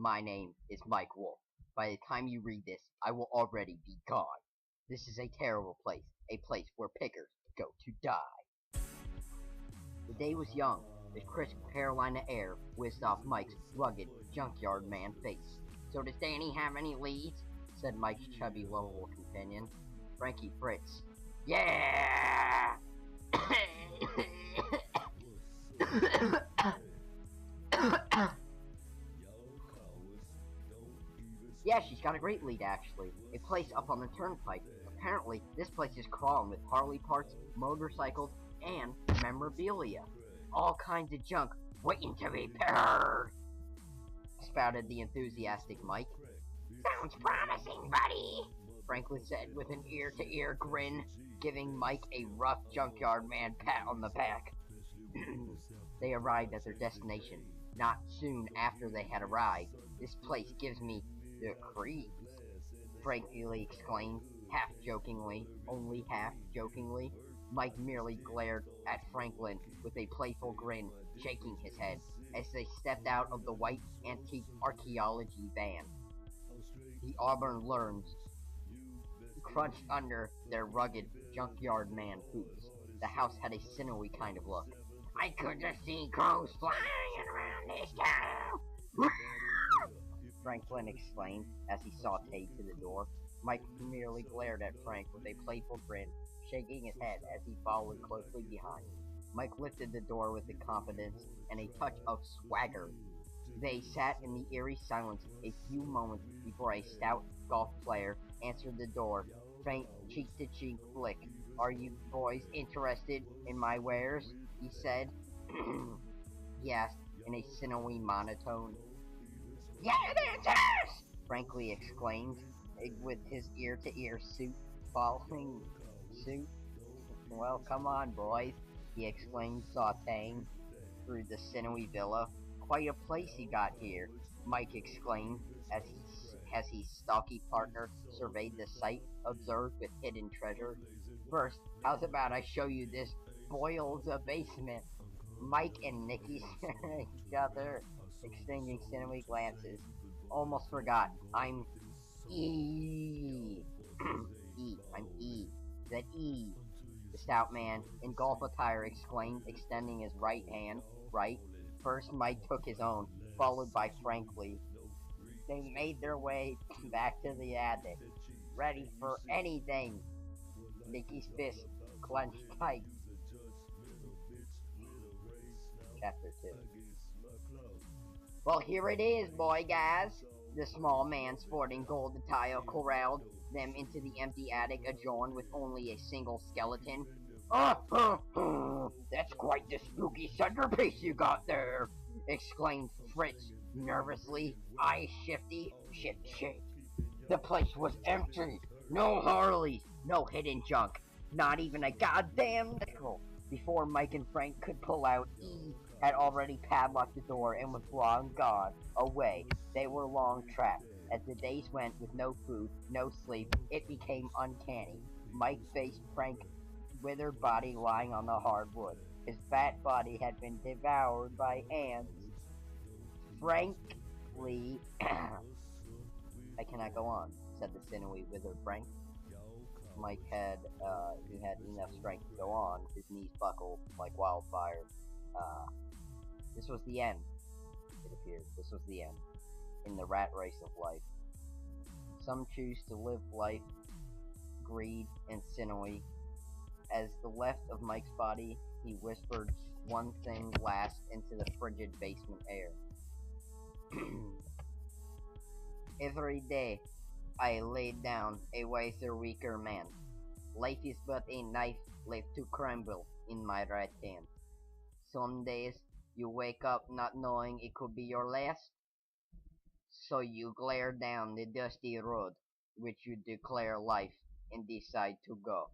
My name is Mike Wolf. By the time you read this, I will already be gone. This is a terrible place, a place where pickers go to die. The day was young. The crisp Carolina air whizzed off Mike's rugged, junkyard man face. "So does Danny have any leads?" said Mike's chubby, lovable companion, Frankie Fritz. "Yeah!" Yeah, she's got a great lead, actually. A place up on the turnpike. Apparently, this place is crawling with Harley parts, motorcycles, and memorabilia. All kinds of junk waiting to be paired, spouted the enthusiastic Mike. "Sounds promising, buddy," Franklin said with an ear-to-ear grin, giving Mike a rough junkyard man pat on the back. They arrived at their destination. Not soon after they had arrived. "This place gives me the creeps," Frankie exclaimed, half jokingly, only half jokingly. Mike merely glared at Franklin with a playful grin, shaking his head, as they stepped out of the white antique archaeology van. The auburn lurns crunched under their rugged junkyard man boots. The house had a sinewy kind of look. "I could just see crows flying around this town," Franklin exclaimed as he sauteed to the door. Mike merely glared at Frank with a playful grin, shaking his head as he followed closely behind. Mike lifted the door with confidence and a touch of swagger. They sat in the eerie silence a few moments before a stout golf player answered the door. Faint cheek-to-cheek flick. "Are you boys interested in my wares?" he said. He asked in a sinewy monotone. "Yeah, it is!" Frankly exclaimed, with his ear-to-ear suit following suit. "Well, come on, boys," he exclaimed, sauteing through the sinewy villa. "Quite a place you got here," Mike exclaimed as his stocky partner surveyed the site, observed with hidden treasure. "First, how's about I show you this Boyle's basement?" Mike and Nicky stared at each other, exchanging sinewy glances. "Almost forgot. I'm E. I'm E. That E," the stout man in golf attire exclaimed, extending his right hand. "Right." First, Mike took his own, followed by Frankly. They made their way back to the attic, ready for anything. Nicky's fist clenched tight. Chapter 2. "Well, here it is, boy guys." The small man sporting gold attire corralled them into the empty attic adjoined with only a single skeleton. That's quite the spooky centerpiece you got there," exclaimed Fritz nervously, eyes shifty. Shit. The place was empty. No Harleys, no hidden junk, not even a goddamn nickel. Before Mike and Frank could pull out, E had already padlocked the door and was long gone, away. They were long trapped. As the days went with no food, no sleep, it became uncanny. Mike faced Frank's withered body lying on the hardwood. His fat body had been devoured by ants. "Frankly, I cannot go on," said the sinewy, withered Frank. Mike had enough strength to go on. His knees buckled like wildfire. This was the end. It appeared. This was the end. In the rat race of life. Some choose to live life greed and sinewy. As the left of Mike's body, he whispered one thing last into the frigid basement air. "Every day I lay down a wiser, weaker man. Life is but a knife left to crumble in my right hand. Some days you wake up not knowing it could be your last, so you glare down the dusty road which you declare life and decide to go.